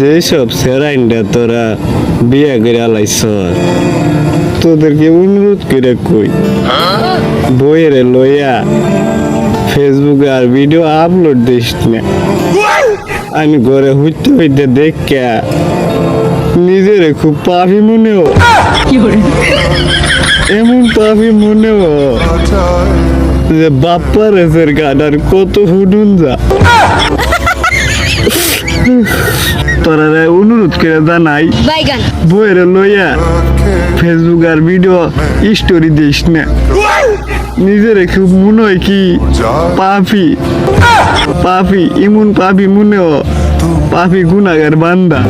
যেসব সেরাইনটা তোরা বিয়ে করে আলাইছ, তোদেরকে অনুরোধ করে কই, বইয়ের লইয়া ফেসবুকে আর ভিডিও আপলোড দিস না। আমি ঘরে হইতে হইতে দেখা নিজেরে খুব পাপি মনেও, এমন পাপি মনেও যে বাপ্পা রেসের গাডার কত হুডুন যা। তোরা অনুরোধ করে জানাই, বইয়ের লইয়া ফেসবুক আর ভিডিও স্টোরি দিস না। নিজের খুব মনে হয় কি পাপি পাপি, এমন পাপি মনেও পাপি গুনাগার বান্দা।